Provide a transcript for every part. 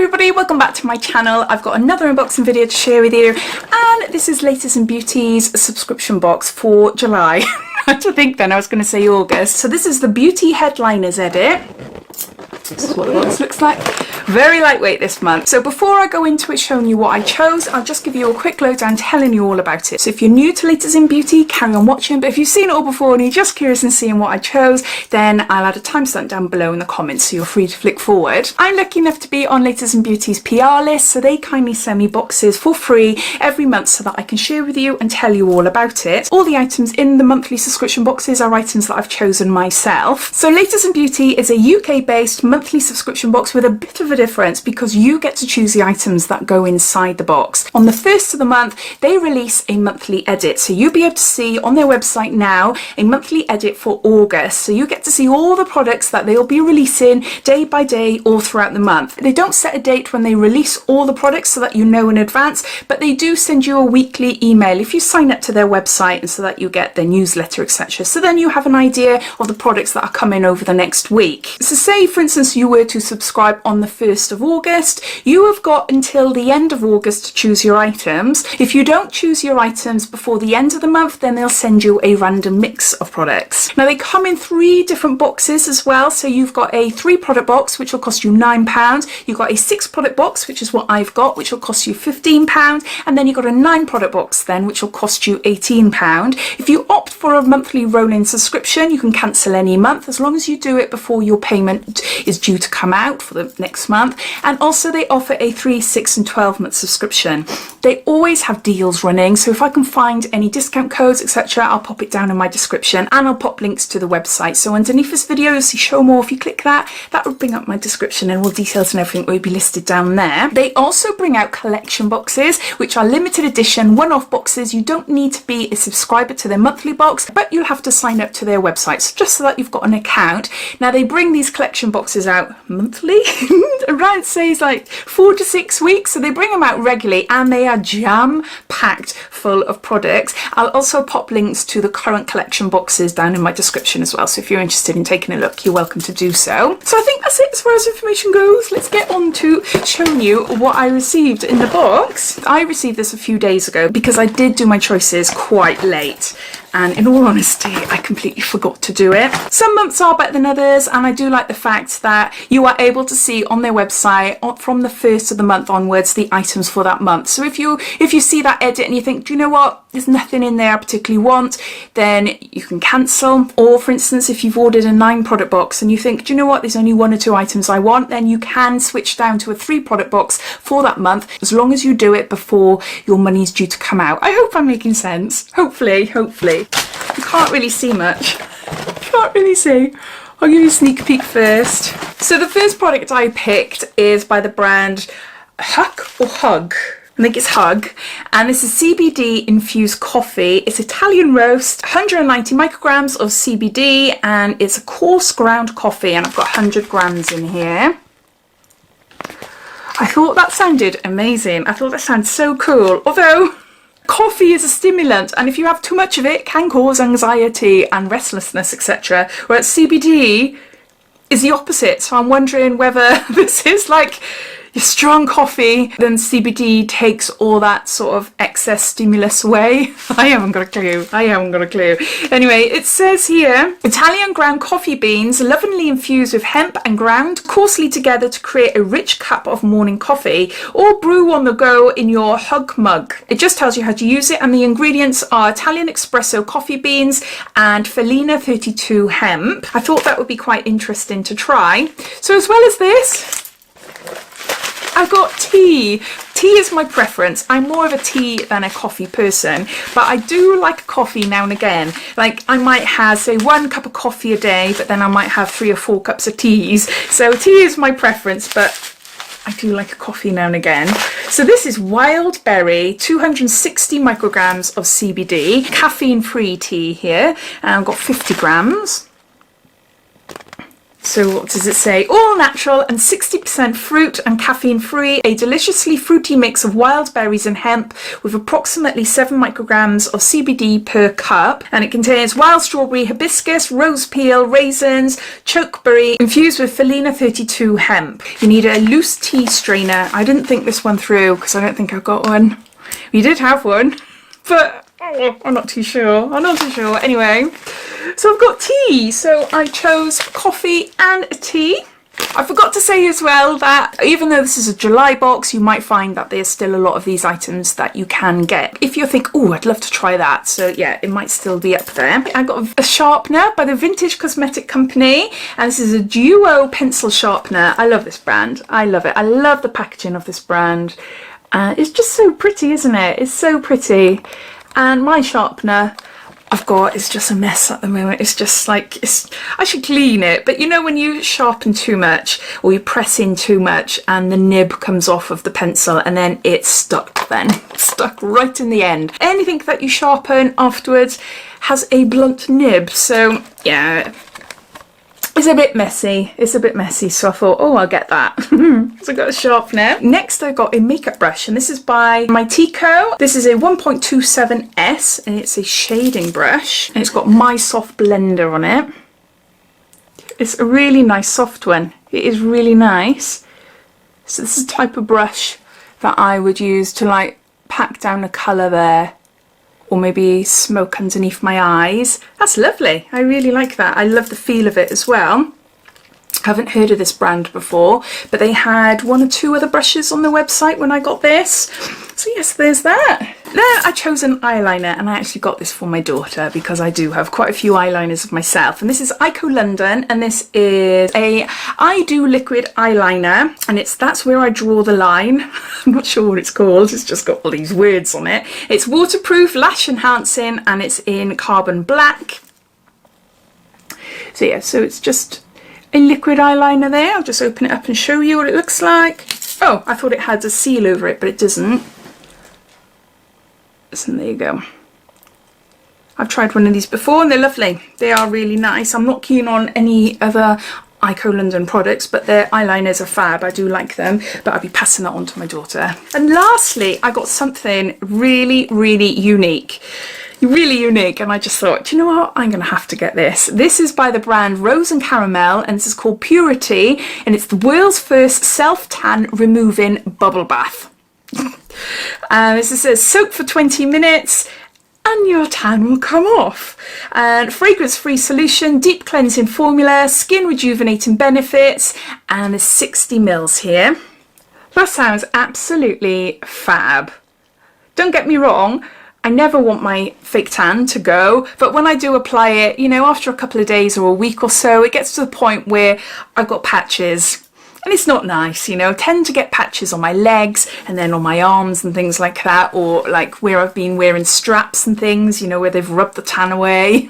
everybody, welcome back to my channel. I've got another unboxing video to share with you, and this is Latest in Beauty's subscription box for July. I had to think then, I was going to say August. So this is the Beauty Headliners edit. This is what the box looks like. Very lightweight this month. So before I go into it showing you what I chose, I'll just give you a quick lowdown telling you all about it. So if you're new to Latest in Beauty, carry on watching, but if you've seen it all before and you're just curious and seeing what I chose, then I'll add a timestamp down below in the comments so you're free to flick forward. I'm lucky enough to be on Latest in Beauty's PR list, so they kindly send me boxes for free every month so that I can share with you and tell you all about it. All the items in the monthly subscription boxes are items that I've chosen myself. So Latest in Beauty is a UK-based monthly subscription box with a bit of a difference because you get to choose the items that go inside the box. On the first of the month, they release a monthly edit. So you'll be able to see on their website now a monthly edit for August. So you get to see all the products that they'll be releasing day by day all throughout the month. They don't set a date when they release all the products so that you know in advance, but they do send you a weekly email if you sign up to their website, and so that you get their newsletter, etc. So then you have an idea of the products that are coming over the next week. So say, for instance, you were to subscribe on the 1st of August, you have got until the end of August to choose your items. If you don't choose your items before the end of the month, then they'll send you a random mix of products. Now they come in 3 different boxes as well. So you've got a 3 product box, which will cost you £9. You've got a 6 product box, which is what I've got, which will cost you £15. And then you've got a 9 product box then, which will cost you £18. If you opt for a monthly rolling subscription, you can cancel any month as long as you do it before your payment is due to come out for the next month. And also they offer a 3, 6 and 12 month subscription. They always have deals running, so if I can find any discount codes, etc., I'll pop it down in my description, and I'll pop links to the website. So underneath this video you'll see show more. If you click that, that will bring up my description and all details and everything will be listed down there. They also bring out collection boxes, which are limited edition one-off boxes. You don't need to be a subscriber to their monthly box, but you'll have to sign up to their website, so just so that you've got an account. Now they bring these collection boxes out monthly around says like 4 to 6 weeks, so they bring them out regularly and they are jam packed full of products. I'll also pop links to the current collection boxes down in my description as well, so if you're interested in taking a look, you're welcome to do so. So I think that's it as far as information goes. Let's get on to showing you what I received in the box. I received this a few days ago because I did do my choices quite late, and in all honesty I completely forgot to do it. Some months are better than others, and I do like the fact that you are able to see on their website from the 1st of the month onwards the items for that month. So if you see that edit and you think, do you know what, there's nothing in there I particularly want, then you can cancel. Or for instance, if you've ordered a 9 product box and you think, do you know what, there's only 1 or 2 items I want, then you can switch down to a 3 product box for that month, as long as you do it before your money's due to come out. I hope I'm making sense. Hopefully. You can't really see much. Can't really see. I'll give you a sneak peek first. So the first product I picked is by the brand Hug. I think it's Hug, and this is CBD infused coffee. It's Italian roast, 190 micrograms of CBD, and it's a coarse ground coffee, and I've got 100 grams in here. I thought that sounded amazing. I thought that sounded so cool. Although coffee is a stimulant, and if you have too much of it, can cause anxiety and restlessness, etc. Whereas CBD is the opposite. So I'm wondering whether this is like your strong coffee, then CBD takes all that sort of excess stimulus away. I haven't got a clue. Anyway, it says here, Italian ground coffee beans, lovingly infused with hemp and ground coarsely together to create a rich cup of morning coffee, or brew on the go in your Hug mug. It just tells you how to use it, and the ingredients are Italian espresso coffee beans and Felina 32 hemp. I thought that would be quite interesting to try. So as well as this, I've got tea. Tea is my preference. I'm more of a tea than a coffee person, but I do like a coffee now and again. Like I might have, say, 1 cup of coffee a day, but then I might have 3 or 4 cups of teas. So tea is my preference, but I do like a coffee now and again. So this is wild berry, 260 micrograms of CBD, caffeine-free tea here, and I've got 50 grams. So what does it say? All natural and 60% fruit and caffeine free, a deliciously fruity mix of wild berries and hemp with approximately 7 micrograms of CBD per cup. And it contains wild strawberry, hibiscus, rose peel, raisins, chokeberry, infused with Felina 32 hemp. You need a loose tea strainer. I didn't think this one through because I don't think I've got one. We did have one, but I'm not too sure. I'm not too sure. Anyway, so I've got tea. So I chose coffee and a tea. I forgot to say as well that even though this is a July box, you might find that there's still a lot of these items that you can get if you think, oh, I'd love to try that. So yeah, it might still be up there. I got a sharpener by the Vintage Cosmetic Company, and this is a duo pencil sharpener. I love this brand. I love it. I love the packaging of this brand. It's just so pretty, isn't it? It's so pretty. And my sharpener I've got is just a mess at the moment. It's just like, I should clean it. But you know when you sharpen too much or you press in too much and the nib comes off of the pencil and then it's stuck then. Stuck right in the end. Anything that you sharpen afterwards has a blunt nib. So yeah. It's a bit messy. It's a bit messy, so I thought, oh, I'll get that. So I got a sharpener. Next, I got a makeup brush, and this is by My Tico. This is a 1.27S, and it's a shading brush. And it's got My Soft Blender on it. It's a really nice soft one. It is really nice. So this is the type of brush that I would use to like pack down a colour there. Or maybe smoke underneath my eyes. That's lovely. I really like that. I love the feel of it as well. Haven't heard of this brand before, but they had 1 or 2 other brushes on the website when I got this. So yes, there's that. Then I chose an eyeliner, and I actually got this for my daughter because I do have quite a few eyeliners of myself. And this is Ico London, and this is a I Do liquid eyeliner, and that's where I draw the line. I'm not sure what it's called. It's just got all these words on it. It's waterproof, lash enhancing, and it's in carbon black. So yeah, so it's just a liquid eyeliner there. I'll just open it up and show you what it looks like. Oh, I thought it had a seal over it, but it doesn't. So there you go. I've tried one of these before and they're lovely. They are really nice. I'm not keen on any other Ico London products, but their eyeliners are fab. I do like them, but I'll be passing that on to my daughter. And lastly, I got something really, really unique. Really unique, and I just thought, do you know what, I'm gonna have to get this. This is by the brand Rose and Caramel, and this is called Purity, and it's the world's first self-tan removing bubble bath. This says soak for 20 minutes and your tan will come off. And fragrance-free solution, deep cleansing formula, skin rejuvenating benefits, and there's 60 mils here. That sounds absolutely fab. Don't get me wrong, I never want my fake tan to go, but when I do apply it, you know, after a couple of days or a week or so, it gets to the point where I've got patches. And it's not nice, you know. I tend to get patches on my legs and then on my arms and things like that, or like where I've been wearing straps and things, you know, where they've rubbed the tan away.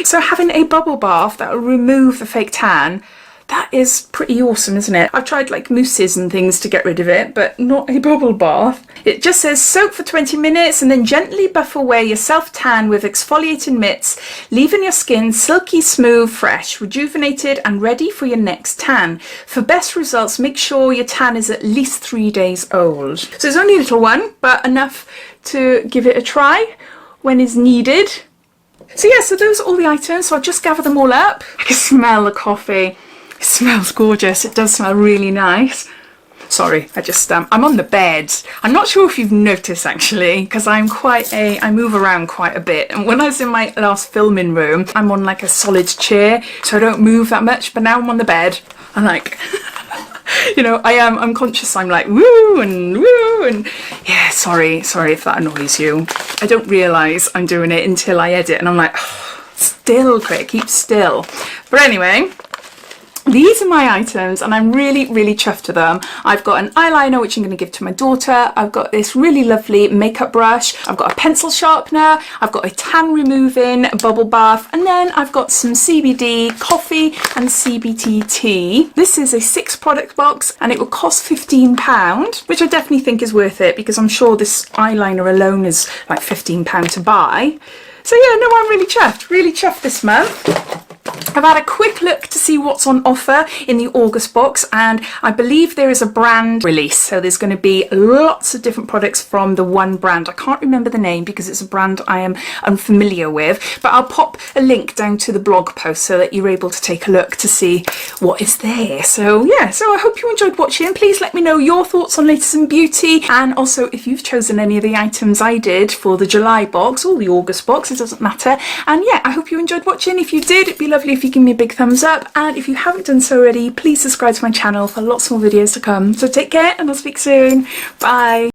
So having a bubble bath that will remove the fake tan, that is pretty awesome, isn't it? I've tried like mousses and things to get rid of it, but not a bubble bath. It just says soak for 20 minutes and then gently buff away your self-tan with exfoliating mitts, leaving your skin silky smooth, fresh, rejuvenated and ready for your next tan. For best results, make sure your tan is at least 3 days old. So it's only a little one, but enough to give it a try when is needed. So yeah, so those are all the items. So I'll just gather them all up. I can smell the coffee. It smells gorgeous. It does smell really nice. Sorry, I'm on the bed. I'm not sure if you've noticed actually, because I move around quite a bit. And when I was in my last filming room, I'm on like a solid chair, so I don't move that much. But now I'm on the bed. I'm like, you know, I'm conscious. I'm like, woo, and yeah, sorry if that annoys you. I don't realise I'm doing it until I edit, and I'm like, oh, still, quick, keep still. But anyway, these are my items and I'm really, really chuffed with them. I've got an eyeliner which I'm going to give to my daughter. I've got this really lovely makeup brush. I've got a pencil sharpener. I've got a tan removing bubble bath. And then I've got some CBD coffee and CBT tea. This is a 6 product box and it will cost £15, which I definitely think is worth it because I'm sure this eyeliner alone is like £15 to buy. So yeah, no, I'm really chuffed this month. I've had a quick look to see what's on offer in the August box, and I believe there is a brand release. So there's going to be lots of different products from the one brand. I can't remember the name because it's a brand I am unfamiliar with, but I'll pop a link down to the blog post so that you're able to take a look to see what is there. So yeah, so I hope you enjoyed watching. Please let me know your thoughts on Latest in Beauty, and also if you've chosen any of the items I did for the July box or the August box, it doesn't matter. And yeah, I hope you enjoyed watching. If you did, it'd be lovely if you give me a big thumbs up, and if you haven't done so already, please subscribe to my channel for lots more videos to come. So take care, and I'll speak soon. Bye.